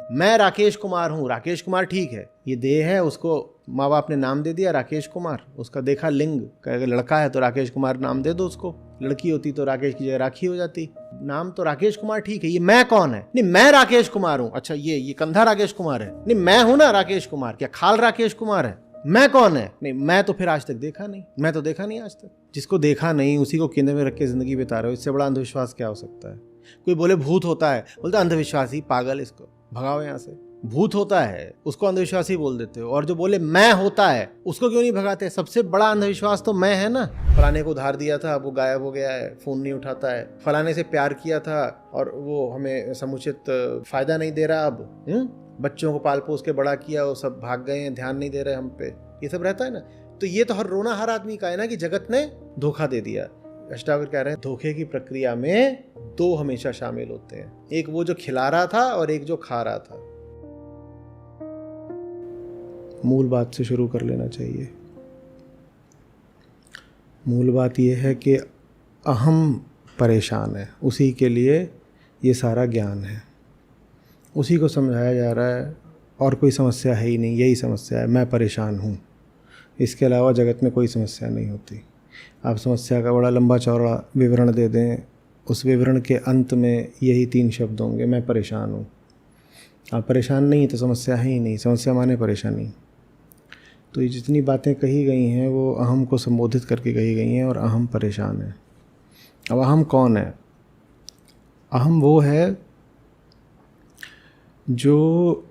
मैं राकेश कुमार हूँ, राकेश कुमार ठीक है, ये देह है, उसको माँ बाप ने नाम दे दिया राकेश कुमार, उसका देखा लिंग, अगर लड़का है तो राकेश कुमार नाम दे दो उसको, लड़की होती तो राकेश की जगह राखी हो जाती। नाम तो राकेश कुमार ठीक है, ये मैं कौन है? नहीं मैं राकेश कुमार हूँ। अच्छा ये कंधा राकेश कुमार है? नहीं मैं हूं ना राकेश कुमार। क्या खाल राकेश कुमार है? मैं कौन है? नहीं मैं तो फिर आज तक देखा नहीं, मैं तो देखा नहीं आज तक। जिसको देखा नहीं उसी को केंद्र में रख के जिंदगी बिता रहे हो, इससे बड़ा अंधविश्वास क्या हो सकता है? कोई बोले भूत होता है, बोलते अंधविश्वासी, पागल, इसको भगाओ यहाँ से। भूत होता है उसको अंधविश्वासी बोल देते हो, और जो बोले मैं होता है उसको क्यों नहीं भगाते? सबसे बड़ा अंधविश्वास तो मैं है ना। फलाने को उधार दिया था, वो गायब हो गया है, फोन नहीं उठाता है। फलाने से प्यार किया था और वो हमें समुचित फायदा नहीं दे रहा अब। बच्चों को पाल पोस के बड़ा किया, वो सब भाग गए हैं, ध्यान नहीं दे रहे हम पे, ये सब रहता है ना। तो ये तो हर रोना हर आदमी का है ना कि जगत ने धोखा दे दिया। अष्टावक्र कह रहे हैं धोखे की प्रक्रिया में दो हमेशा शामिल होते हैं, एक वो जो खिला रहा था और एक जो खा रहा था। मूल बात से शुरू कर लेना चाहिए। मूल बात यह है कि अहम परेशान है, उसी के लिए ये सारा ज्ञान है, उसी को समझाया जा रहा है, और कोई समस्या है ही नहीं, यही समस्या है, मैं परेशान हूँ। इसके अलावा जगत में कोई समस्या नहीं होती। आप समस्या का बड़ा लंबा चौड़ा विवरण दे दें, उस विवरण के अंत में यही 3 शब्द होंगे, मैं परेशान हूँ। आप परेशान नहीं तो समस्या है ही नहीं, समस्या माने परेशानी। तो ये जितनी बातें कही गई हैं वो अहम को संबोधित करके कही गई हैं, और अहम परेशान है। अब अहम कौन है? अहम वो है जो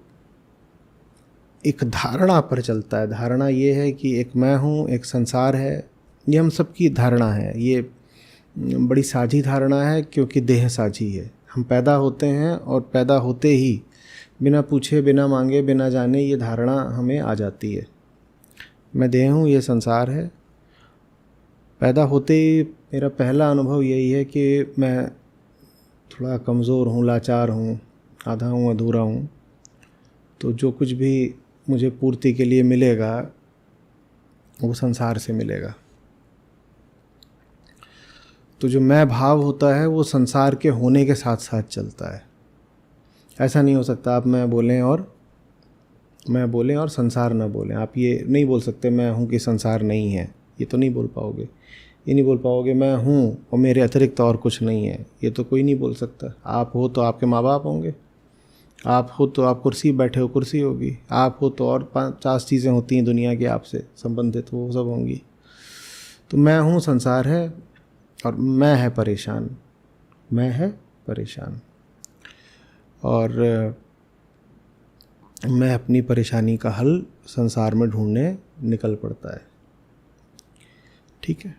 एक धारणा पर चलता है। धारणा ये है कि एक मैं हूँ, एक संसार है, ये हम सबकी धारणा है। ये बड़ी साझी धारणा है क्योंकि देह साझी है। हम पैदा होते हैं और पैदा होते ही बिना पूछे, बिना मांगे, बिना जाने ये धारणा हमें आ जाती है, मैं देह हूँ, ये संसार है। पैदा होते ही मेरा पहला अनुभव यही है कि मैं थोड़ा कमज़ोर हूँ, लाचार हूँ, आधा हूँ, अधूरा हूँ। तो जो कुछ भी मुझे पूर्ति के लिए मिलेगा वो संसार से मिलेगा। तो जो मैं भाव होता है वो संसार के होने के साथ साथ चलता है। ऐसा नहीं हो सकता आप मैं बोलें और संसार ना बोलें। आप ये नहीं बोल सकते मैं हूँ कि संसार नहीं है, ये तो नहीं बोल पाओगे। ये नहीं बोल पाओगे मैं हूँ और मेरे अतिरिक्त और कुछ नहीं है, ये तो कोई नहीं बोल सकता। आप हो तो आपके माँ बाप होंगे, आप हो तो आप कुर्सी बैठे हो, कुर्सी होगी, आप हो तो और 50 चीज़ें होती हैं दुनिया की आपसे संबंधित, वो सब होंगी। तो मैं हूँ संसार है, और मैं है परेशान, मैं है परेशान, और मैं अपनी परेशानी का हल संसार में ढूंढने निकल पड़ता है। ठीक है,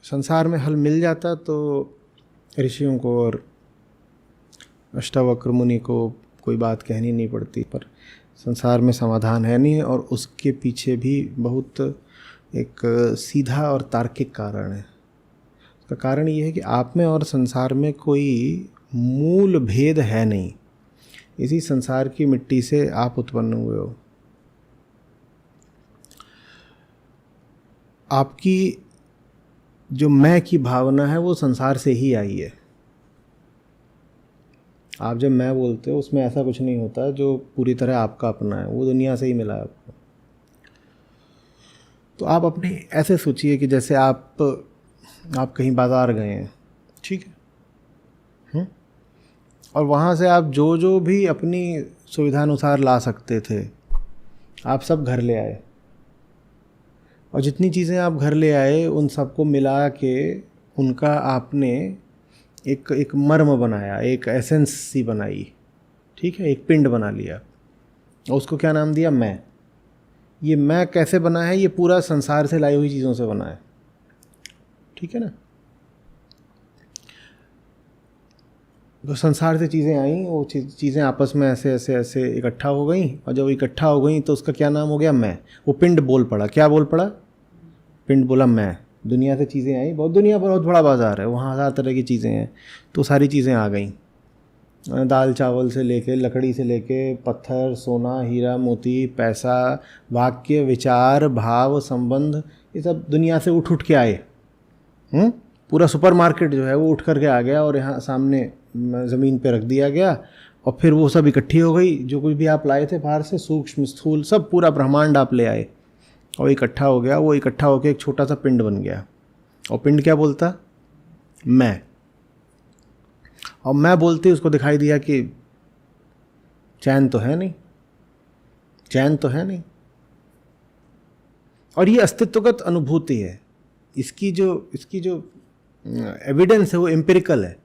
संसार में हल मिल जाता तो ऋषियों को और अष्टावक्र मुनि को कोई बात कहनी नहीं पड़ती। पर संसार में समाधान है नहीं, और उसके पीछे भी बहुत एक सीधा और तार्किक कारण है। उसका कारण ये है कि आप में और संसार में कोई मूल भेद है नहीं। इसी संसार की मिट्टी से आप उत्पन्न हुए हो। आपकी जो मैं की भावना है वो संसार से ही आई है। आप जब मैं बोलते हो उसमें ऐसा कुछ नहीं होता जो पूरी तरह आपका अपना है, वो दुनिया से ही मिला है आपको। तो आप अपने ऐसे सोचिए कि जैसे आप कहीं बाज़ार गए हैं, ठीक है, और वहाँ से आप जो भी अपनी सुविधानुसार ला सकते थे आप सब घर ले आए, और जितनी चीज़ें आप घर ले आए उन सबको मिला के उनका आपने एक मर्म बनाया, एक एसेंस सी बनाई, ठीक है, एक पिंड बना लिया, और उसको क्या नाम दिया? मैं। ये मैं कैसे बना है? ये पूरा संसार से लाई हुई चीज़ों से बना है, ठीक है ना। तो संसार से चीज़ें आई, वो चीज़ें आपस में ऐसे ऐसे ऐसे इकट्ठा हो गई, और जब इकट्ठा हो गई तो उसका क्या नाम हो गया? मैं। वो पिंड बोल पड़ा। क्या बोल पड़ा? पिंड बोला मैं। दुनिया से चीज़ें आई, दुनिया बहुत बड़ा बाज़ार है, वहाँ हज़ार तरह की चीज़ें हैं, तो सारी चीज़ें आ गई। दाल चावल से लेके, लकड़ी से लेके, पत्थर, सोना, हीरा मोती, पैसा, वाक्य, विचार, भाव, संबंध, ये सब दुनिया से उठ के आए। पूरा सुपरमार्केट जो है वो उठ करके आ गया और यहाँ सामने ज़मीन पे रख दिया गया और फिर वो सब इकट्ठी हो गई, जो कुछ भी आप लाए थे बाहर से, सूक्ष्म स्थूल सब, पूरा ब्रह्मांड आप ले आए और इकट्ठा हो गया। वो इकट्ठा होकर एक छोटा सा पिंड बन गया और पिंड क्या बोलता? मैं। और मैं बोलते उसको दिखाई दिया कि चैन तो है नहीं, चैन तो है नहीं। और ये अस्तित्वगत अनुभूति है, इसकी जो एविडेंस है वो एम्पिरिकल है।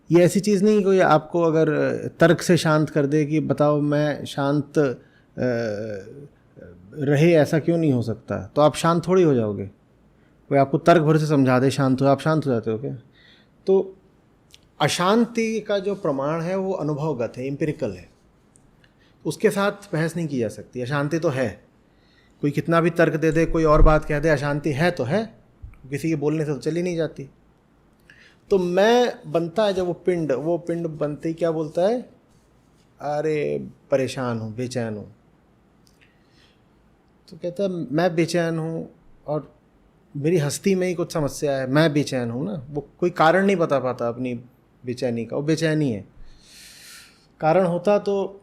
ये ऐसी चीज़ नहीं कोई आपको अगर तर्क से शांत कर दे कि बताओ मैं शांत रहे, ऐसा क्यों नहीं हो सकता, तो आप शांत थोड़ी हो जाओगे। कोई आपको तर्क भर से समझा दे शांत हो, आप शांत हो जाते हो क्या? तो अशांति का जो प्रमाण है वो अनुभवगत है, एम्पिरिकल है, उसके साथ बहस नहीं की जा सकती। अशांति तो है, कोई कितना भी तर्क दे दे, कोई और बात कह दे, अशांति है तो है, किसी के बोलने से तो चली नहीं जाती। तो मैं बनता है जब वो पिंड बनते ही क्या बोलता है? अरे परेशान हूँ, बेचैन हूँ। तो कहता है मैं बेचैन हूँ और मेरी हस्ती में ही कुछ समस्या है, मैं बेचैन हूँ ना। वो कोई कारण नहीं बता पाता अपनी बेचैनी का, वो बेचैनी है। कारण होता तो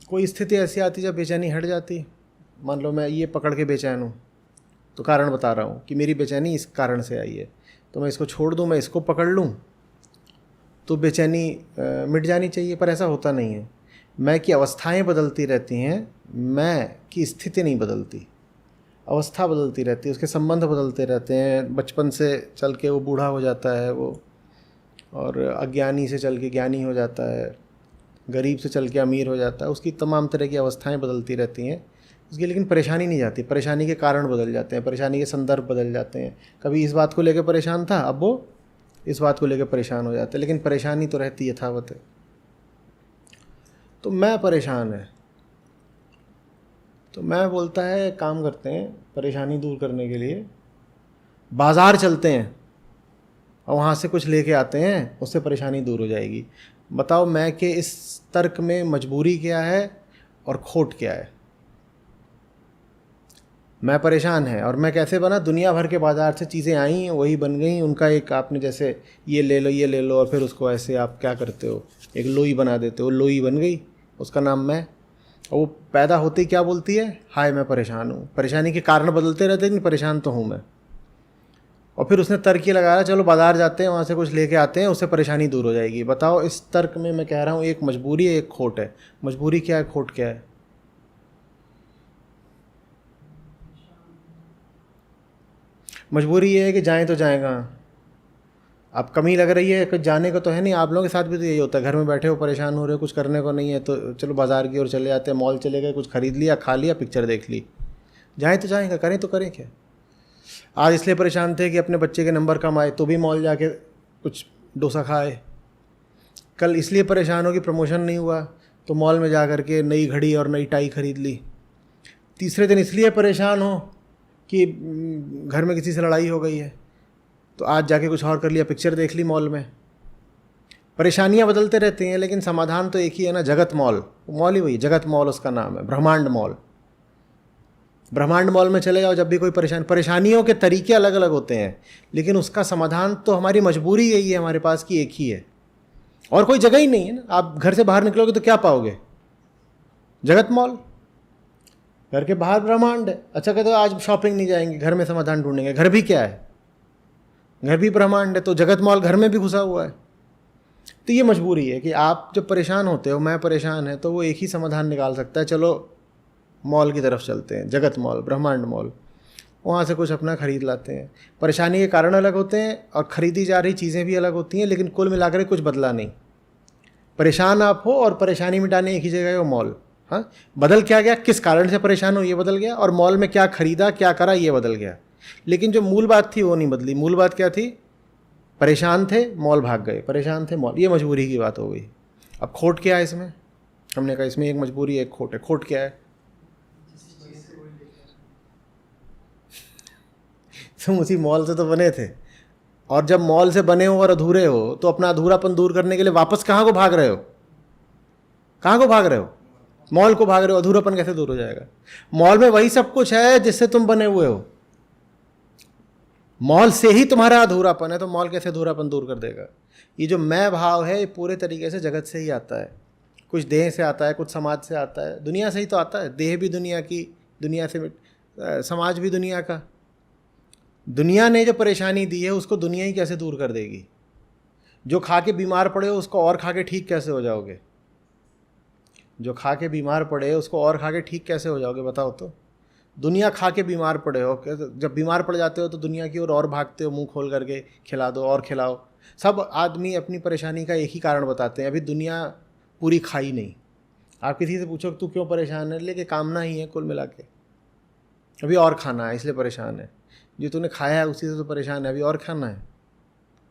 कोई स्थिति ऐसी आती जब बेचैनी हट जाती। मान लो मैं ये पकड़ के बेचैन हूँ, तो कारण बता रहा हूँ कि मेरी बेचैनी इस कारण से आई है, तो मैं इसको छोड़ दूँ, मैं इसको पकड़ लूँ तो बेचैनी मिट जानी चाहिए, पर ऐसा होता नहीं है। मैं की अवस्थाएं बदलती रहती हैं, मैं की स्थिति नहीं बदलती। अवस्था बदलती रहती है, उसके संबंध बदलते रहते हैं। बचपन से चल के वो बूढ़ा हो जाता है वो, और अज्ञानी से चल के ज्ञानी हो जाता है, गरीब से चल के अमीर हो जाता है। उसकी तमाम तरह की अवस्थाएं बदलती रहती हैं उसकी, लेकिन परेशानी नहीं जाती। परेशानी के कारण बदल जाते हैं, परेशानी के संदर्भ बदल जाते हैं। कभी इस बात को लेकर परेशान था, अब वो इस बात को लेकर परेशान हो जाते हैं, लेकिन परेशानी तो रहती यथावत है। तो मैं परेशान है, तो मैं बोलता है काम करते हैं परेशानी दूर करने के लिए, बाज़ार चलते हैं और वहाँ से कुछ लेके आते हैं, उससे परेशानी दूर हो जाएगी। बताओ मैं के इस तर्क में मजबूरी क्या है और खोट क्या है? मैं परेशान है, और मैं कैसे बना? दुनिया भर के बाज़ार से चीज़ें आई, वही बन गई। उनका एक आपने जैसे ये ले लो, ये ले लो, और फिर उसको ऐसे आप क्या करते हो, एक लोई बना देते हो, लोई बन गई, उसका नाम मैं। और वो पैदा होते ही क्या बोलती है? हाय मैं परेशान हूँ। परेशानी के कारण बदलते रहते, लेकिन परेशान तो हूँ मैं। और फिर उसने तर्क ये लगाया, चलो बाज़ार जाते हैं, वहाँ से कुछ लेके आते हैं, उससे परेशानी दूर हो जाएगी। बताओ इस तर्क में मैं कह रहा हूँ एक मजबूरी है, एक खोट है। मजबूरी क्या है, खोट क्या है? मजबूरी ये है कि जाएं तो जाएं कहाँ? अब कमी लग रही है, कुछ जाने को तो है नहीं। आप लोगों के साथ भी तो यही होता है, घर में बैठे हो, परेशान हो रहे हो, कुछ करने को नहीं है, तो चलो बाज़ार की ओर चले जाते हैं, मॉल चले गए, कुछ खरीद लिया, खा लिया, पिक्चर देख ली। जाएँ तो जाएंगे, करें तो करें क्या? आज इसलिए परेशान थे कि अपने बच्चे के नंबर कम आए, तो भी मॉल जाके कुछ डोसा खाए। कल इसलिए परेशान हो कि प्रमोशन नहीं हुआ, तो मॉल में जा कर के नई घड़ी और नई टाई खरीद ली। तीसरे दिन इसलिए परेशान हो कि घर में किसी से लड़ाई हो गई है, तो आज जाके कुछ और कर लिया, पिक्चर देख ली मॉल में। परेशानियां बदलते रहती हैं, लेकिन समाधान तो एक ही है ना, जगत मॉल। मॉल ही वही, जगत मॉल उसका नाम है, ब्रह्मांड मॉल। ब्रह्मांड मॉल में चले जाओ, जब भी कोई परेशानियों के तरीके अलग अलग होते हैं, लेकिन उसका समाधान तो हमारी मजबूरी यही है हमारे पास कि एक ही है, और कोई जगह ही नहीं है ना। आप घर से बाहर निकलोगे तो क्या पाओगे? जगत मॉल। घर के बाहर ब्रह्मांड है। अच्छा कहते हो आज शॉपिंग नहीं जाएंगे, घर में समाधान ढूंढेंगे। घर भी क्या है? घर भी ब्रह्मांड है। तो जगत मॉल घर में भी घुसा हुआ है। तो ये मजबूरी है कि आप जब परेशान होते हो, मैं परेशान है, तो वो एक ही समाधान निकाल सकता है, चलो मॉल की तरफ चलते हैं, जगत मॉल, ब्रह्मांड मॉल, वहाँ से कुछ अपना ख़रीद लाते हैं। परेशानी के कारण अलग होते हैं और ख़रीदी जा रही चीज़ें भी अलग होती हैं, लेकिन कुल मिलाकर कुछ बदला नहीं। परेशान आप हो और परेशानी मिटाने एक ही जगह है, वो मॉल। हाँ, बदल क्या गया? किस कारण से परेशान हो ये बदल गया, और मॉल में क्या खरीदा, क्या करा, ये बदल गया। लेकिन जो मूल बात थी वो नहीं बदली। मूल बात क्या थी? परेशान थे, मॉल भाग गए, परेशान थे, मॉल। ये मजबूरी की बात हो गई। अब खोट क्या है इसमें? हमने कहा इसमें एक मजबूरी है, एक खोट है। खोट क्या है? तुम उसी मॉल से तो बने थे, और जब मॉल से बने हो और अधूरे हो, तो अपना अधूरापन दूर करने के लिए वापस कहाँ को भाग रहे हो? कहाँ को भाग रहे हो? मॉल को भाग रहे हो। अधूरापन कैसे दूर हो जाएगा? मॉल में वही सब कुछ है जिससे तुम बने हुए हो। मॉल से ही तुम्हारा अधूरापन है, तो मॉल कैसे अधूरापन दूर कर देगा? ये जो मैं भाव है ये पूरे तरीके से जगत से ही आता है। कुछ देह से आता है, कुछ समाज से आता है, दुनिया से ही तो आता है। देह भी दुनिया की, दुनिया से समाज भी दुनिया का। दुनिया ने जो परेशानी दी है उसको दुनिया ही कैसे दूर कर देगी? जो खा के बीमार पड़े हो उसको और खा के ठीक कैसे हो जाओगे? जो खा के बीमार पड़े उसको और खा के ठीक कैसे हो जाओगे बताओ तो? दुनिया खा के बीमार पड़े हो, जब बीमार पड़ जाते हो तो दुनिया की ओर और भागते हो, मुंह खोल करके खिला दो और खिलाओ। सब आदमी अपनी परेशानी का एक ही कारण बताते हैं, अभी दुनिया पूरी खाई नहीं। आप किसी से पूछो तू क्यों परेशान है, लेके कामना ही है कुल मिला के, अभी और खाना है इसलिए परेशान है। जो तूने खाया है उसी से तो परेशान है, अभी और खाना है।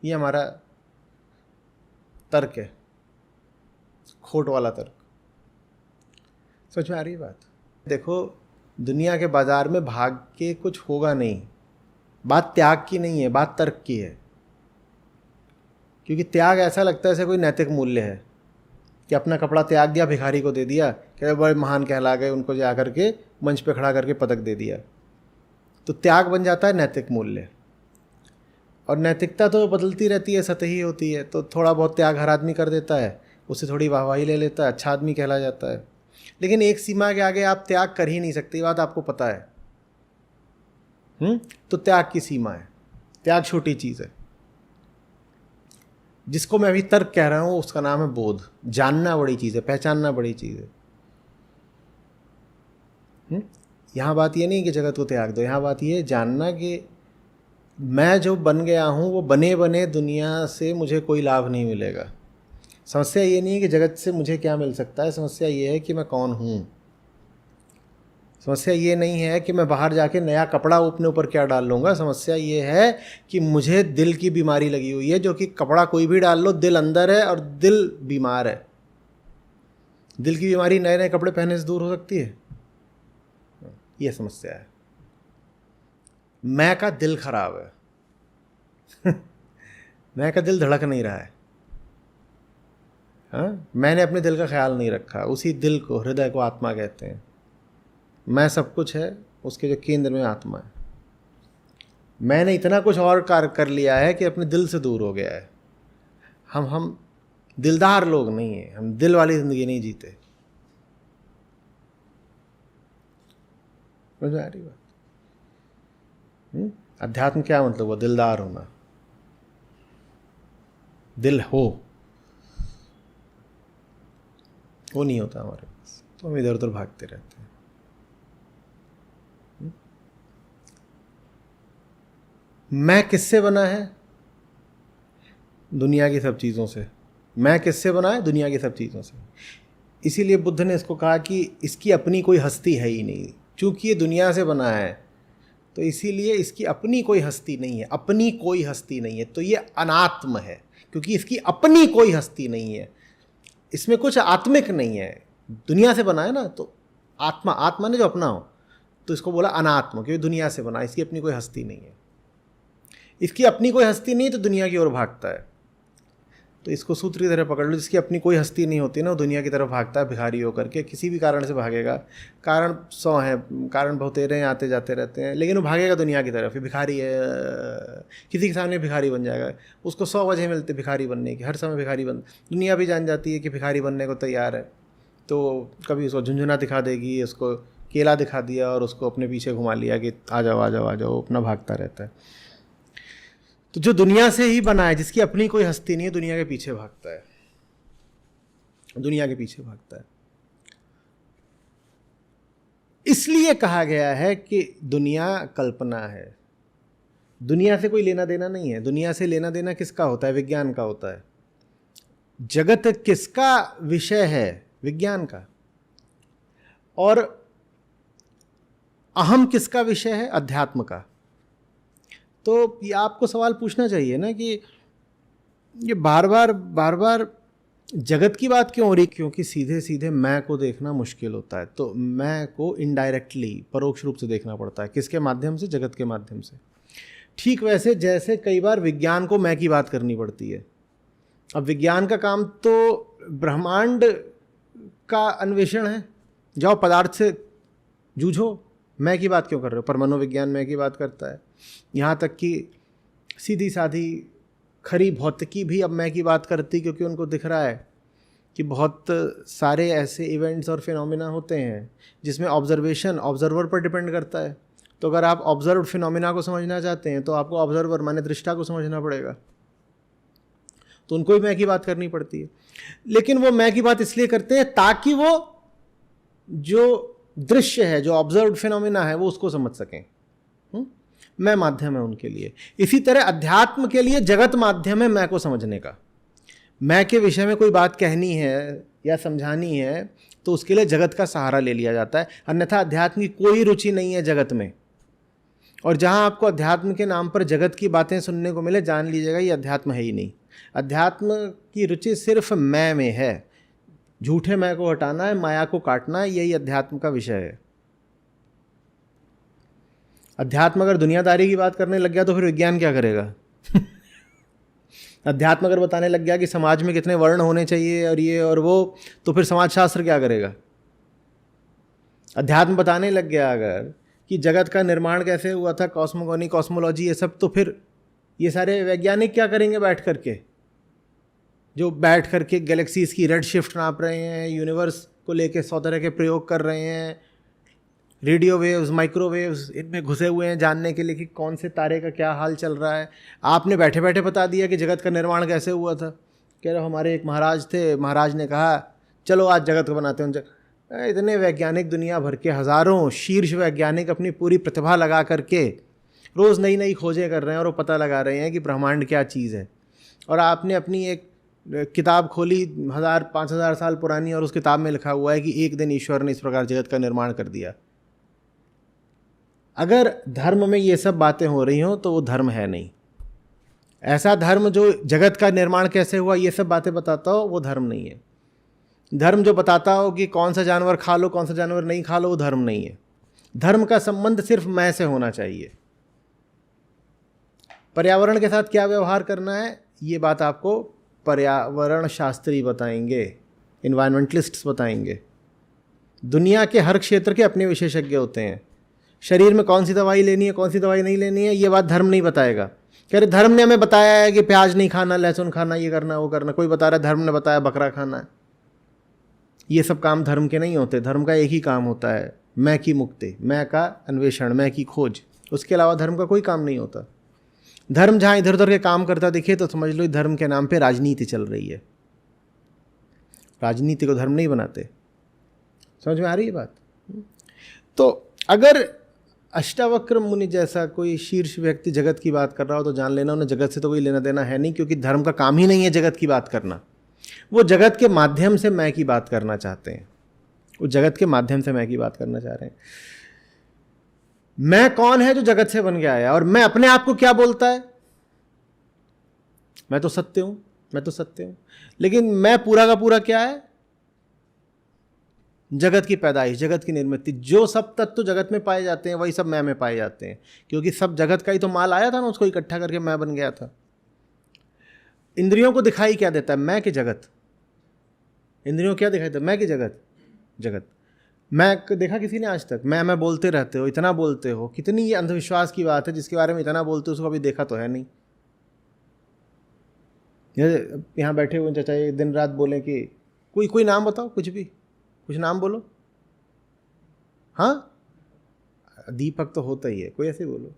ये हमारा तर्क है, खोट वाला तर्क। समझ में आ रही बात? देखो, दुनिया के बाजार में भाग के कुछ होगा नहीं। बात त्याग की नहीं है, बात तर्क की है। क्योंकि त्याग ऐसा लगता है जैसे कोई नैतिक मूल्य है कि अपना कपड़ा त्याग दिया, भिखारी को दे दिया, कि बड़े महान कहला गए, उनको जा करके मंच पे खड़ा करके पदक दे दिया, तो त्याग बन जाता है नैतिक मूल्य। और नैतिकता तो बदलती रहती है, सतही होती है, तो थोड़ा बहुत त्याग हर आदमी कर देता है, उससे थोड़ी वाहवाही ले लेता है, अच्छा आदमी कहला जाता है। लेकिन एक सीमा के आगे आप त्याग कर ही नहीं सकते, ये बात आपको पता है। तो त्याग की सीमा है, त्याग छोटी चीज़ है। जिसको मैं अभी तर्क कह रहा हूँ उसका नाम है बोध। जानना बड़ी चीज़ है, पहचानना बड़ी चीज़ है। यहाँ बात ये नहीं कि जगत को त्याग दो, यहाँ बात ये जानना कि मैं जो बन गया हूँ वो बने बने दुनिया से मुझे कोई लाभ नहीं मिलेगा। समस्या ये नहीं है कि जगत से मुझे क्या मिल सकता है, समस्या ये है कि मैं कौन हूँ। समस्या ये नहीं है कि मैं बाहर जाके नया कपड़ा अपने ऊपर क्या डाल लूँगा। समस्या ये है कि मुझे दिल की बीमारी लगी हुई है, जो कि कपड़ा कोई भी डाल लो, दिल अंदर है और दिल बीमार है। दिल की बीमारी नए नए कपड़े पहनने से दूर हो सकती है? ये समस्या है। मैं का दिल खराब है मैं का दिल धड़क नहीं रहा है। हाँ, मैंने अपने दिल का ख्याल नहीं रखा। उसी दिल को, हृदय को आत्मा कहते हैं। मैं सब कुछ है, उसके जो केंद्र में आत्मा है। मैंने इतना कुछ और कार्य कर लिया है कि अपने दिल से दूर हो गया है। हम दिलदार लोग नहीं हैं, हम दिल वाली ज़िंदगी नहीं जीते। समझ में आ रही बात? अध्यात्म क्या मतलब? वो दिलदार होना, दिल हो, वो नहीं होता हमारे पास, तो हम इधर उधर भागते रहते हैं। मैं किससे बना है? दुनिया की सब चीज़ों से। मैं किससे बना है? दुनिया की सब चीज़ों से। इसीलिए बुद्ध ने इसको कहा कि इसकी अपनी कोई हस्ती है ही नहीं। चूँकि ये दुनिया से बना है तो इसीलिए इसकी अपनी कोई हस्ती नहीं है। अपनी कोई हस्ती नहीं है तो ये अनात्म है, क्योंकि इसकी अपनी कोई हस्ती नहीं है। इसमें कुछ आत्मिक नहीं है। दुनिया से बना है ना, तो आत्मा ने जो अपना हो, तो इसको बोला अनात्म, क्योंकि दुनिया से बना, इसकी अपनी कोई हस्ती नहीं है। इसकी अपनी कोई हस्ती नहीं तो दुनिया की ओर भागता है। तो इसको सूत्र की तरह पकड़ लो, जिसकी अपनी कोई हस्ती नहीं होती ना, वो दुनिया की तरफ भागता है भिखारी होकर के। किसी भी कारण से भागेगा, कारण 100 हैं, कारण बहुतेरे हैं, आते जाते रहते हैं, लेकिन वो भागेगा दुनिया की तरफ। भिखारी है, किसी के सामने भिखारी बन जाएगा। उसको 100 वजह मिलते भिखारी बनने की, हर समय भिखारी बन। दुनिया भी जान जाती है कि भिखारी बनने को तैयार है, तो कभी उसको झुंझुना दिखा देगी, उसको केला दिखा दिया और उसको अपने पीछे घुमा लिया कि आ जाओ आ जाओ आ जाओ, अपना भागता रहता है। तो जो दुनिया से ही बना है, जिसकी अपनी कोई हस्ती नहीं है, दुनिया के पीछे भागता है, दुनिया के पीछे भागता है। इसलिए कहा गया है कि दुनिया कल्पना है। दुनिया से कोई लेना देना नहीं है। दुनिया से लेना देना किसका होता है? विज्ञान का होता है। जगत किसका विषय है? विज्ञान का। और अहम किसका विषय है? अध्यात्म का। तो ये आपको सवाल पूछना चाहिए ना कि ये बार बार जगत की बात क्यों हो रही? क्योंकि सीधे सीधे मैं को देखना मुश्किल होता है, तो मैं को इनडायरेक्टली, परोक्ष रूप से देखना पड़ता है। किसके माध्यम से? जगत के माध्यम से। ठीक वैसे जैसे कई बार विज्ञान को मैं की बात करनी पड़ती है। अब विज्ञान का काम तो ब्रह्मांड का अन्वेषण है, जाओ पदार्थ से जूझो। मैं की बात क्यों कर रहे हो? पर मनोविज्ञान मैं की बात करता है। यहाँ तक कि सीधी साधी खरी भौतिकी भी अब मैं की बात करती, क्योंकि उनको दिख रहा है कि बहुत सारे ऐसे इवेंट्स और फिनोमिना होते हैं जिसमें ऑब्जर्वेशन ऑब्जर्वर पर डिपेंड करता है। तो अगर आप ऑब्जर्व फिनोमिना को समझना चाहते हैं तो आपको ऑब्जर्वर माने दृष्टा को समझना पड़ेगा, तो उनको भी मैं की बात करनी पड़ती है। लेकिन वो मैं की बात इसलिए करते हैं ताकि वो जो दृश्य है, जो ऑब्जर्व्ड फिनोमिना है, वो उसको समझ सकें। मैं माध्यम है उनके लिए। इसी तरह अध्यात्म के लिए जगत माध्यम है मैं को समझने का। मैं के विषय में कोई बात कहनी है या समझानी है तो उसके लिए जगत का सहारा ले लिया जाता है, अन्यथा अध्यात्म की कोई रुचि नहीं है जगत में। और जहां आपको अध्यात्म के नाम पर जगत की बातें सुनने को मिले, जान लीजिएगा ये अध्यात्म है ही नहीं। अध्यात्म की रुचि सिर्फ मैं में है, झूठे मैं को हटाना है, माया को काटना है, यही अध्यात्म का विषय है। अध्यात्म अगर दुनियादारी की बात करने लग गया तो फिर विज्ञान क्या करेगा? अध्यात्म अगर बताने लग गया कि समाज में कितने वर्ण होने चाहिए और ये और वो, तो फिर समाजशास्त्र क्या करेगा? अध्यात्म बताने लग गया अगर कि जगत का निर्माण कैसे हुआ था, कॉस्मोगोनी, कॉस्मोलॉजी, ये सब, तो फिर ये सारे वैज्ञानिक क्या करेंगे बैठ करके, जो बैठ करके गैलेक्सीज की रेड शिफ्ट नाप रहे हैं, यूनिवर्स को लेके 100 तरह के प्रयोग कर रहे हैं, रेडियो वेव्स, माइक्रोवेव्स, इनमें घुसे हुए हैं जानने के लिए कि कौन से तारे का क्या हाल चल रहा है। आपने बैठे बैठे बता दिया कि जगत का निर्माण कैसे हुआ था। कह रहे हमारे एक महाराज थे, महाराज ने कहा चलो आज जगत को बनाते हैं। इतने वैज्ञानिक दुनिया भर के हज़ारों शीर्ष वैज्ञानिक अपनी पूरी प्रतिभा लगा करके रोज़ नई नई खोजें कर रहे हैं और वो पता लगा रहे हैं कि ब्रह्मांड क्या चीज़ है। और आपने अपनी एक किताब खोली 1000-5000 साल पुरानी और उस किताब में लिखा हुआ है कि एक दिन ईश्वर ने इस प्रकार जगत का निर्माण कर दिया। अगर धर्म में ये सब बातें हो रही हों तो वो धर्म है नहीं। ऐसा धर्म जो जगत का निर्माण कैसे हुआ ये सब बातें बताता हो वो धर्म नहीं है। धर्म जो बताता हो कि कौन सा जानवर खा लो कौन सा जानवर नहीं खा लो वो धर्म नहीं है। धर्म का संबंध सिर्फ मैं से होना चाहिए। पर्यावरण के साथ क्या व्यवहार करना है ये बात आपको पर्यावरण शास्त्री बताएंगे, इन्वायरमेंटलिस्ट्स बताएंगे। दुनिया के हर क्षेत्र के अपने विशेषज्ञ होते हैं। शरीर में कौन सी दवाई लेनी है कौन सी दवाई नहीं लेनी है ये बात धर्म नहीं बताएगा। कह रहे धर्म ने हमें बताया है कि प्याज नहीं खाना, लहसुन खाना, ये करना वो करना। कोई बता रहा है धर्म ने बताया बकरा खाना है। ये सब काम धर्म के नहीं होते। धर्म का एक ही काम होता है मैं की मुक्ति, मैं का अन्वेषण, मैं की खोज। उसके अलावा धर्म का कोई काम नहीं होता। धर्म जहाँ इधर उधर के काम करता दिखे तो समझ लो धर्म के नाम पे राजनीति चल रही है। राजनीति को धर्म नहीं बनाते। समझ में आ रही है बात? तो अगर अष्टावक्र मुनि जैसा कोई शीर्ष व्यक्ति जगत की बात कर रहा हो तो जान लेना उन्हें जगत से तो कोई लेना देना है नहीं, क्योंकि धर्म का काम ही नहीं है जगत की बात करना। वो जगत के माध्यम से मैं की बात करना चाहते हैं। वो जगत के माध्यम से मैं की बात करना चाह रहे हैं। मैं कौन है जो जगत से बन के आया और मैं अपने आप को क्या बोलता है? मैं तो सत्य हूं, मैं तो सत्य हूं। लेकिन मैं पूरा का पूरा क्या है? जगत की पैदाइश, जगत की निर्मित। जो सब तत्व जगत में पाए जाते हैं वही सब मैं में पाए जाते हैं, क्योंकि सब जगत का ही तो माल आया था ना, उसको इकट्ठा करके मैं बन गया था। इंद्रियों को दिखाई क्या देता है? मैं कि जगत। इंद्रियों क्या दिखाई देता है? मैं कि जगत। जगत मैं देखा किसी ने आज तक? मैं बोलते रहते हो, इतना बोलते हो। कितनी ये अंधविश्वास की बात है, जिसके बारे में इतना बोलते हो उसको अभी देखा तो है नहीं। यहाँ बैठे हुए चाचा ये दिन रात बोले कि कोई नाम बताओ, कुछ भी कुछ नाम बोलो। हाँ दीपक तो होता ही है, कोई ऐसे बोलो।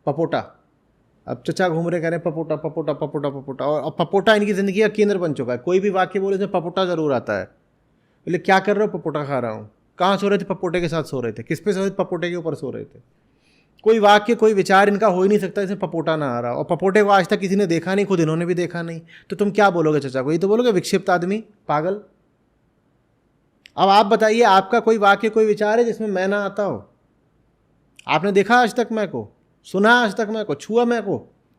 पपोटा। अब चचा घूम रहे कह रहे हैं पपोटा पपोटा पपोटा पपोटा, और पपोटा इनकी जिंदगी का केंद्र बन चुका है। कोई भी वाक्य बोले इसमें पपोटा जरूर आता है। बोले क्या कर रहे हो? पपोटा खा रहा हूँ। कहाँ सो रहे थे? पपोटे के साथ सो रहे थे। किस पे सो रहे थे? पपोटे के ऊपर सो रहे थे। कोई वाक्य कोई विचार इनका हो ही नहीं सकता इसमें पपोटा ना आ रहा। और पपोटे को आज तक किसी ने देखा नहीं, खुद इन्होंने भी देखा नहीं। तो तुम क्या बोलोगे चचा को? ये तो बोलोगे विक्षिप्त आदमी, पागल। अब आप बताइए आपका कोई वाक्य कोई विचार है जिसमें मैं ना आता हो? आपने देखा आज तक मैं को? सुना आज तक मैं को? छुआ मैं को?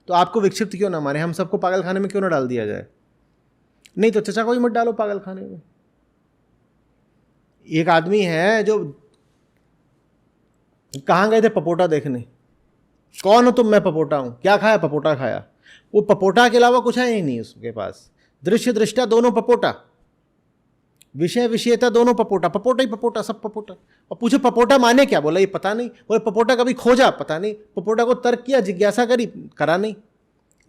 तो आपको विक्षिप्त क्यों ना माने? हम सबको पागल खाने में क्यों ना डाल दिया जाए? नहीं तो चचा को ही मत डालो पागल खाने में। एक आदमी है जो कहाँ गए थे पपोटा देखने। कौन हो तुम? मैं पपोटा हूं। क्या खाया? पपोटा खाया। वो पपोटा के अलावा कुछ है ही नहीं उसके पास। दृश्य दृष्टा दोनों पपोटा, विषय विषयता दोनों पपोटा, पपोटा ही पपोटा, सब पपोटा। और पूछे पपोटा माने क्या? बोला ये पता नहीं। बोले पपोटा कभी खोजा? पता नहीं। पपोटा को तर्क किया, जिज्ञासा करी? करा नहीं।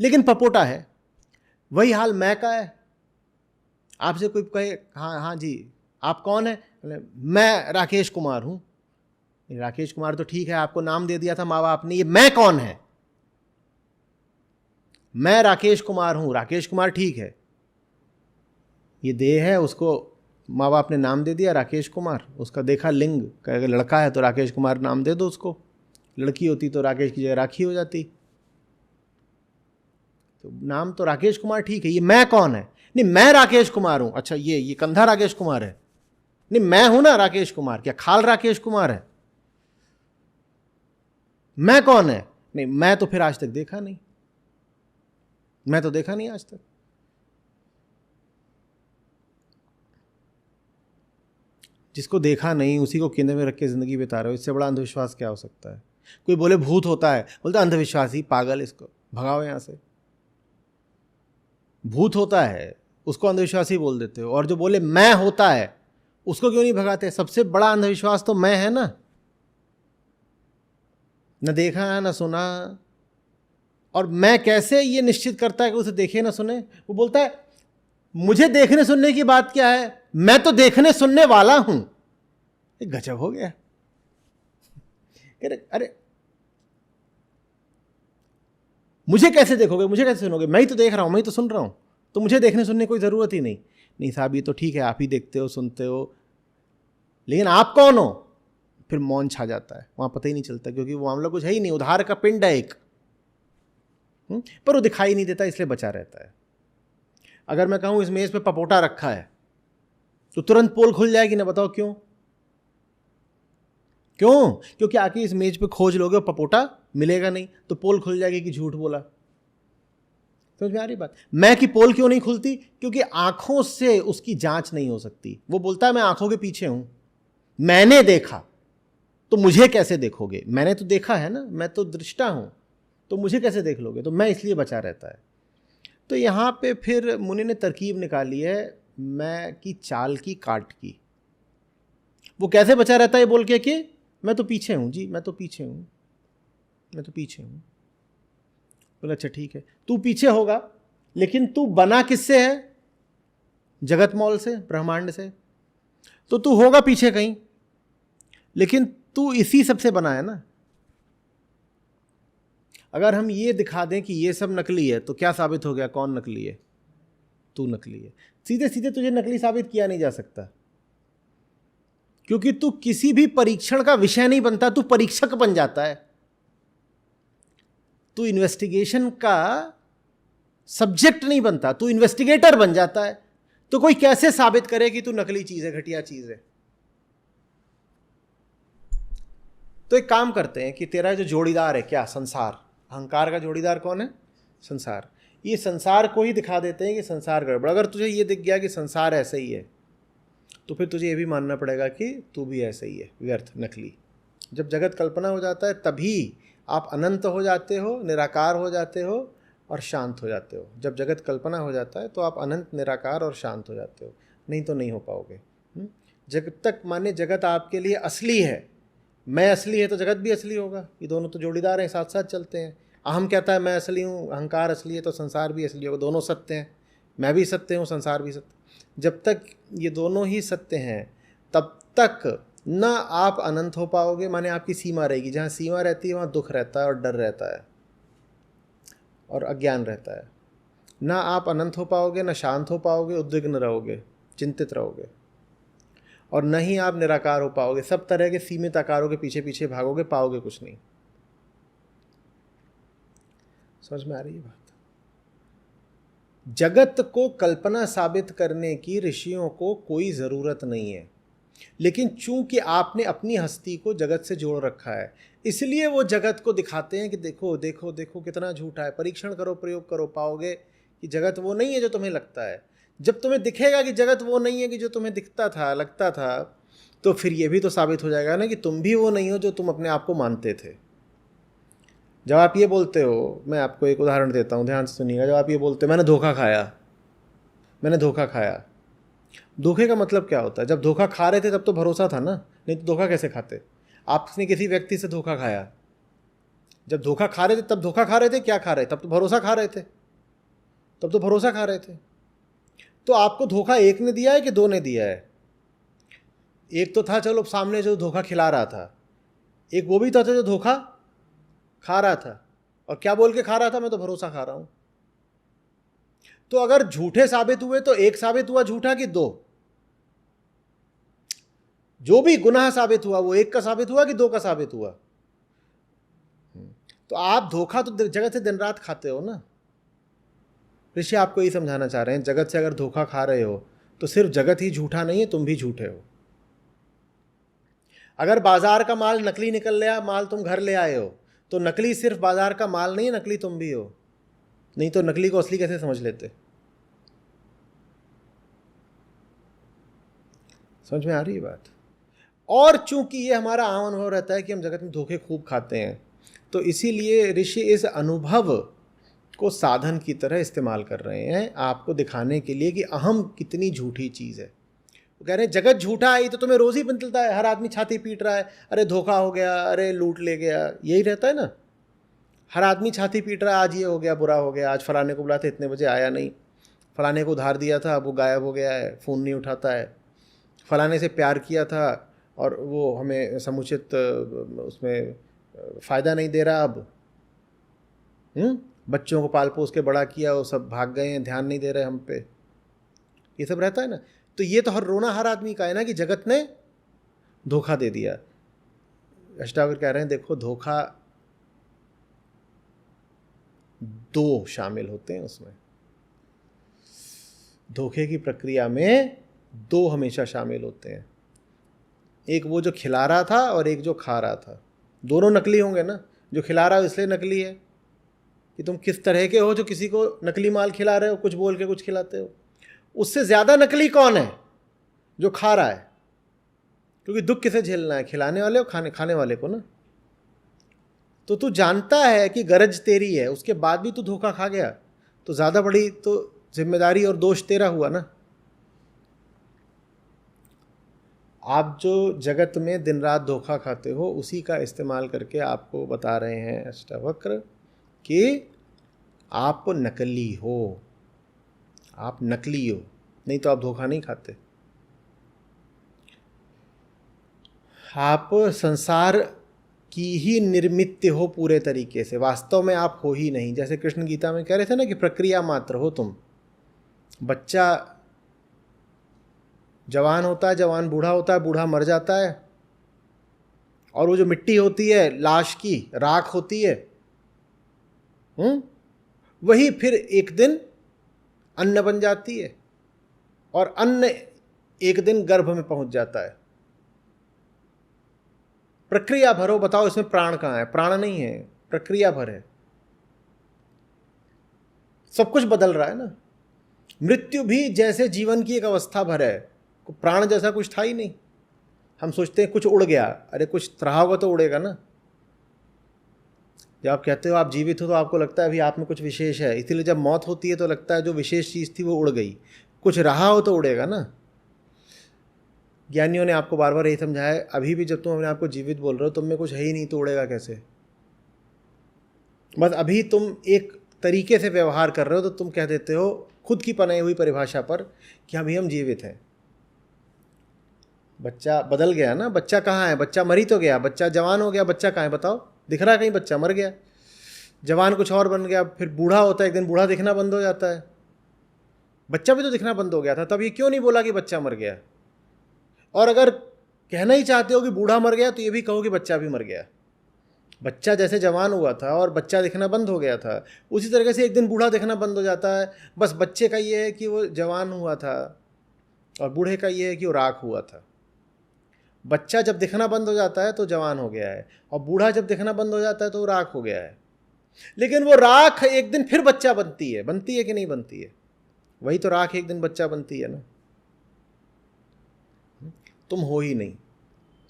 लेकिन पपोटा है। वही हाल मैं का है। आपसे कोई कहे हाँ हाँ जी आप कौन है, मैं राकेश कुमार हूँ। राकेश कुमार तो ठीक है, आपको नाम दे दिया था माँ बाप ने, ये मैं कौन है? मैं राकेश कुमार हूँ। राकेश कुमार ठीक है, ये देह है, उसको माँ बाप ने नाम दे दिया राकेश कुमार। उसका देखा लिंग, अगर लड़का है तो राकेश कुमार नाम दे दो उसको, लड़की होती तो राकेश की जगह राखी हो जाती। तो नाम तो राकेश कुमार ठीक है, ये मैं कौन है? नहीं मैं राकेश कुमार हूं। अच्छा ये कंधा राकेश कुमार है? नहीं मैं हूं ना राकेश कुमार। क्या खाल राकेश कुमार है? मैं कौन है? नहीं मैं तो फिर आज तक देखा नहीं, मैं तो देखा नहीं आज तक। जिसको देखा नहीं उसी को केंद्र में रख के जिंदगी बिता रहे हो, इससे बड़ा अंधविश्वास क्या हो सकता है? कोई बोले भूत होता है, बोलते अंधविश्वास ही, पागल, इसको भगाओ यहां से। भूत होता है उसको अंधविश्वासी बोल देते हो, और जो बोले मैं होता है उसको क्यों नहीं भगाते? सबसे बड़ा अंधविश्वास तो मैं है ना, न देखा न सुना। और मैं कैसे ये निश्चित करता है कि उसे देखे ना सुने? वो बोलता है मुझे देखने सुनने की बात क्या है, मैं तो देखने सुनने वाला हूं। गजब हो गया। अरे मुझे कैसे देखोगे, मुझे कैसे सुनोगे? मैं ही तो देख रहा हूं, मैं ही तो सुन रहा हूं, तो मुझे देखने सुनने की कोई जरूरत ही नहीं। नहीं साहब ये तो ठीक है, आप ही देखते हो सुनते हो, लेकिन आप कौन हो? फिर मौन छा जाता है, वहां पता ही नहीं चलता, क्योंकि वो मामला कुछ है ही नहीं, उधार का पिंड है एक, पर वो दिखाई नहीं देता इसलिए बचा रहता है। अगर मैं कहूं इस मेज पे पपोटा रखा है तो तुरंत पोल खुल जाएगी ना, बताओ क्यों? क्यों? क्योंकि आके इस मेज पे खोज लोगे और पपोटा मिलेगा नहीं, तो पोल खुल जाएगी कि झूठ बोला। समझ में आ रही बात? मैं की पोल क्यों नहीं खुलती? क्योंकि आंखों से उसकी जांच नहीं हो सकती। वो बोलता है मैं आंखों के पीछे हूं, मैंने देखा, तो मुझे कैसे देखोगे? मैंने तो देखा है ना, मैं तो दृष्टा हूं, तो मुझे कैसे देख लोगे? तो मैं इसलिए बचा रहता है। तो यहां पे फिर मुनि ने तरकीब निकाली है मैं की चाल की काट की। वो कैसे बचा रहता है बोल के कि मैं तो पीछे हूं जी, मैं तो पीछे हूं, मैं तो पीछे हूं। बोला अच्छा ठीक है, तू पीछे होगा, लेकिन तू बना किससे है? जगत मौल से, ब्रह्मांड से। तो तू होगा पीछे कहीं, लेकिन तू इसी सबसे बना है ना। अगर हम ये दिखा दें कि ये सब नकली है तो क्या साबित हो गया? कौन नकली है? तू नकली है। सीधे सीधे तुझे नकली साबित किया नहीं जा सकता, क्योंकि तू किसी भी परीक्षण का विषय नहीं बनता, तू परीक्षक बन जाता है। तू इन्वेस्टिगेशन का सब्जेक्ट नहीं बनता, तू इन्वेस्टिगेटर बन जाता है। तो कोई कैसे साबित करे कि तू नकली चीज है, घटिया चीज है? तो एक काम करते हैं कि तेरा जो जोड़ीदार है क्या? संसार। अहंकार का जोड़ीदार कौन है? संसार। ये संसार को ही दिखा देते हैं कि संसार गड़बड़। अगर तुझे ये दिख गया कि संसार ऐसा ही है, तो फिर तुझे ये भी मानना पड़ेगा कि तू भी ऐसा ही है, व्यर्थ, नकली। जब जगत कल्पना हो जाता है तभी आप अनंत हो जाते हो, निराकार हो जाते हो और शांत हो जाते हो। जब जगत कल्पना हो जाता है तो आप अनंत, निराकार और शांत हो जाते हो, नहीं तो नहीं हो पाओगे। जब तक माने जगत आपके लिए असली है, मैं असली है तो जगत भी असली होगा। ये दोनों तो जोड़ीदार हैं, साथ साथ चलते हैं। अहम कहता है मैं असली हूँ, अहंकार असली है तो संसार भी असली होगा। दोनों सत्य हैं, मैं भी सत्य हूँ, संसार भी सत्य। जब तक ये दोनों ही सत्य हैं तब तक ना आप अनंत हो पाओगे, माने आपकी सीमा रहेगी। जहाँ सीमा रहती है वहाँ दुख रहता है और डर रहता है और अज्ञान रहता है। ना आप अनंत हो पाओगे, ना शांत हो पाओगे, उद्विग्न रहोगे, चिंतित रहोगे, और न ही आप निराकार हो पाओगे। सब तरह के सीमित आकारों के पीछे पीछे भागोगे, पाओगे कुछ नहीं। समझ में आ रही है बात? जगत को कल्पना साबित करने की ऋषियों को कोई ज़रूरत नहीं है, लेकिन चूंकि आपने अपनी हस्ती को जगत से जोड़ रखा है, इसलिए वो जगत को दिखाते हैं कि देखो देखो देखो कितना झूठा है। परीक्षण करो, प्रयोग करो, पाओगे कि जगत वो नहीं है जो तुम्हें लगता है। जब तुम्हें दिखेगा कि जगत वो नहीं है कि जो तुम्हें दिखता था, लगता था, तो फिर ये भी तो साबित हो जाएगा ना कि तुम भी वो नहीं हो जो तुम अपने आप को मानते थे। जब आप ये बोलते हो, मैं आपको एक उदाहरण देता हूँ, ध्यान से सुनिएगा। जब आप ये बोलते हो मैंने धोखा खाया, मैंने धोखा खाया, धोखे का मतलब क्या होता है? जब धोखा खा रहे थे तब तो भरोसा था ना, नहीं तो धोखा कैसे खाते? आपने किसी व्यक्ति से धोखा खाया, जब धोखा खा रहे थे तब धोखा खा रहे थे, क्या खा रहे थे? तब तो भरोसा खा रहे थे, तब तो भरोसा खा रहे थे। तो आपको धोखा एक ने दिया है कि दो ने दिया है? एक तो था चलो सामने जो धोखा खिला रहा था, एक वो भी था जो धोखा खा रहा था। और क्या बोल के खा रहा था? मैं तो भरोसा खा रहा हूं। तो अगर झूठे साबित हुए तो एक साबित हुआ झूठा कि दो? जो भी गुनाह साबित हुआ वो एक का साबित हुआ कि दो का साबित हुआ? तो आप धोखा तो जगत से दिन रात खाते हो ना। ऋषि आपको यही समझाना चाह रहे हैं, जगत से अगर धोखा खा रहे हो तो सिर्फ जगत ही झूठा नहीं है, तुम भी झूठे हो। अगर बाजार का माल नकली निकल गया, माल तुम घर ले आए हो, तो नकली सिर्फ बाजार का माल नहीं है, नकली तुम भी हो। नहीं तो नकली को असली कैसे समझ लेते? समझ में आ रही है बात? और चूंकि ये हमारा आम अनुभव रहता है कि हम जगत में धोखे खूब खाते हैं, तो इसीलिए ऋषि इस अनुभव को साधन की तरह इस्तेमाल कर रहे हैं, आपको दिखाने के लिए कि अहम कितनी झूठी चीज़ है। वो कह रहे हैं जगत झूठा है तो तुम्हें रोज ही मिलता है, हर आदमी छाती पीट रहा है, अरे धोखा हो गया, अरे लूट ले गया, यही रहता है ना। हर आदमी छाती पीट रहा है, आज ये हो गया, बुरा हो गया, आज फलाने को बुलाते इतने बजे आया नहीं, फलाने को उधार दिया था वो गायब हो गया है, फ़ोन नहीं उठाता है, फलाने से प्यार किया था और वो हमें समुचित उसमें फ़ायदा नहीं दे रहा अब। बच्चों को पाल पोस के बड़ा किया, वो सब भाग गए हैं, ध्यान नहीं दे रहे हम पे, ये सब रहता है ना। तो ये तो हर रोना हर आदमी का है ना कि जगत ने धोखा दे दिया। अष्टावक्र कह रहे हैं देखो धोखा दो शामिल होते हैं उसमें, धोखे की प्रक्रिया में दो हमेशा शामिल होते हैं, एक वो जो खिला रहा था और एक जो खा रहा था। दोनों नकली होंगे ना, जो खिला रहा है इसलिए नकली है कि तुम किस तरह के हो जो किसी को नकली माल खिला रहे हो, कुछ बोल के कुछ खिलाते हो। उससे ज़्यादा नकली कौन है? जो खा रहा है, क्योंकि दुख किसे झेलना है? खिलाने वाले और खाने वाले को ना। तो तू जानता है कि गरज तेरी है, उसके बाद भी तू धोखा खा गया, तो ज़्यादा बड़ी तो जिम्मेदारी और दोष तेरा हुआ ना। आप जो जगत में दिन रात धोखा खाते हो, उसी का इस्तेमाल करके आपको बता रहे हैं अष्टावक्र कि आप नकली हो, आप नकली हो, नहीं तो आप धोखा नहीं खाते। आप संसार की ही निर्मित हो पूरे तरीके से, वास्तव में आप हो ही नहीं। जैसे कृष्ण गीता में कह रहे थे ना कि प्रक्रिया मात्र हो तुम। बच्चा जवान होता है, जवान बूढ़ा होता है, बूढ़ा मर जाता है, और वो जो मिट्टी होती है लाश की, राख होती है, वही फिर एक दिन अन्न बन जाती है, और अन्न एक दिन गर्भ में पहुंच जाता है। प्रक्रिया भर हो, बताओ इसमें प्राण कहाँ है? प्राण नहीं है, प्रक्रिया भर है। सब कुछ बदल रहा है ना। मृत्यु भी जैसे जीवन की एक अवस्था भर है, प्राण जैसा कुछ था ही नहीं। हम सोचते हैं कुछ उड़ गया, अरे कुछ रहा होगा तो उड़ेगा ना। जब आप कहते हो आप जीवित हो तो आपको लगता है अभी आप में कुछ विशेष है, इसीलिए जब मौत होती है तो लगता है जो विशेष चीज़ थी वो उड़ गई। कुछ रहा हो तो उड़ेगा ना। ज्ञानियों ने आपको बार बार यही समझाया, अभी भी जब तुम अपने आपको जीवित बोल रहे हो, तुम में कुछ है ही नहीं तो उड़ेगा कैसे? बस अभी तुम एक तरीके से व्यवहार कर रहे हो तो तुम कह देते हो खुद की बनाई हुई परिभाषा पर कि अभी हम जीवित हैं। बच्चा बदल गया ना, बच्चा कहाँ है? बच्चा मर ही तो गया, बच्चा जवान हो गया, बच्चा कहाँ है बताओ? दिख रहा है कहीं? बच्चा मर गया। जवान कुछ और बन गया, फिर बूढ़ा होता है, एक दिन बूढ़ा दिखना बंद हो जाता है। बच्चा भी तो दिखना बंद हो गया था, तब ये क्यों नहीं बोला कि बच्चा मर गया? और अगर कहना ही चाहते हो कि बूढ़ा मर गया तो ये भी कहो कि बच्चा भी मर गया। बच्चा जैसे जवान हुआ था और बच्चा दिखना बंद हो गया था, उसी तरीके से एक दिन बूढ़ा दिखना बंद हो जाता है। बस बच्चे का ये है कि वो जवान हुआ था और बूढ़े का ये है कि वो राख हुआ था। बच्चा जब दिखना बंद हो जाता है तो जवान हो गया है, और बूढ़ा जब दिखना बंद हो जाता है तो वो राख हो गया है। लेकिन वो राख एक दिन फिर बच्चा बनती है कि नहीं बनती है? वही तो राख एक दिन बच्चा बनती है ना। तुम हो ही नहीं,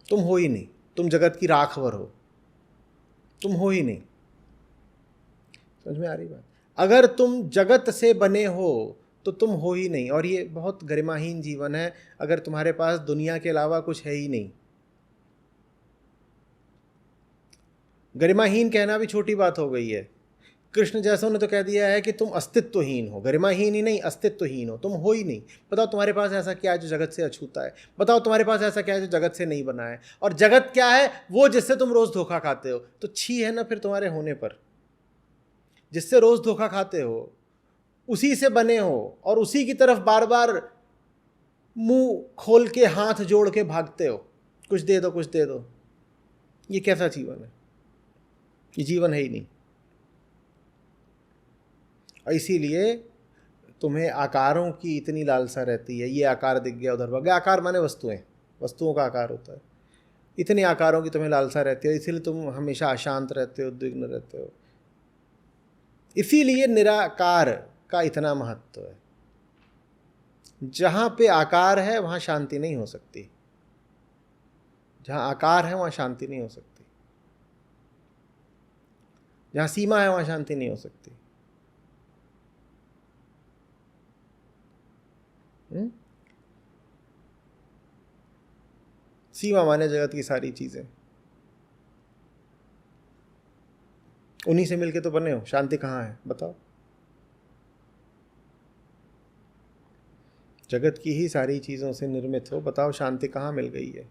तुम हो ही नहीं, तुम जगत की राखवर हो, तुम हो ही नहीं। समझ में आ रही बात? अगर तुम जगत से बने हो तो तुम हो ही नहीं, और ये बहुत गरिमाहीन जीवन है अगर तुम्हारे पास दुनिया के अलावा कुछ है ही नहीं। गरिमाहीन कहना भी छोटी बात हो गई है। कृष्ण जैसों ने तो कह दिया है कि तुम अस्तित्वहीन हो, गरिमाहीन ही नहीं अस्तित्वहीन हो, तुम हो ही नहीं। बताओ तुम्हारे पास ऐसा क्या है जो जगत से अछूता है? बताओ तुम्हारे पास ऐसा क्या है जो जगत से नहीं बना है? और जगत क्या है? वो जिससे तुम रोज धोखा खाते हो। तो छी है ना फिर तुम्हारे होने पर। जिससे रोज धोखा खाते हो, उसी से बने हो और उसी की तरफ बार बार मुंह खोल के हाथ जोड़ के भागते हो, कुछ दे दो कुछ दे दो। ये कैसा जीवन है? ये जीवन है ही नहीं। और इसीलिए तुम्हें आकारों की इतनी लालसा रहती है। ये आकार दिख गया उधर भाग गया। आकार माने वस्तुएं, वस्तुओं का आकार होता है। इतने आकारों की तुम्हें लालसा रहती है, इसीलिए तुम हमेशा अशांत रहते हो, उद्विग्न रहते हो। इसीलिए निराकार का इतना महत्व है। जहाँ पे आकार है वहाँ शांति नहीं हो सकती। जहाँ आकार है वहाँ शांति नहीं हो सकती। जहाँ सीमा है वहाँ शांति नहीं हो सकती। सीमा माने जगत की सारी चीजें, उन्हीं से मिलके तो बने हो। शांति कहाँ है बताओ? जगत की ही सारी चीजों से निर्मित हो, बताओ शांति कहाँ मिल गई है?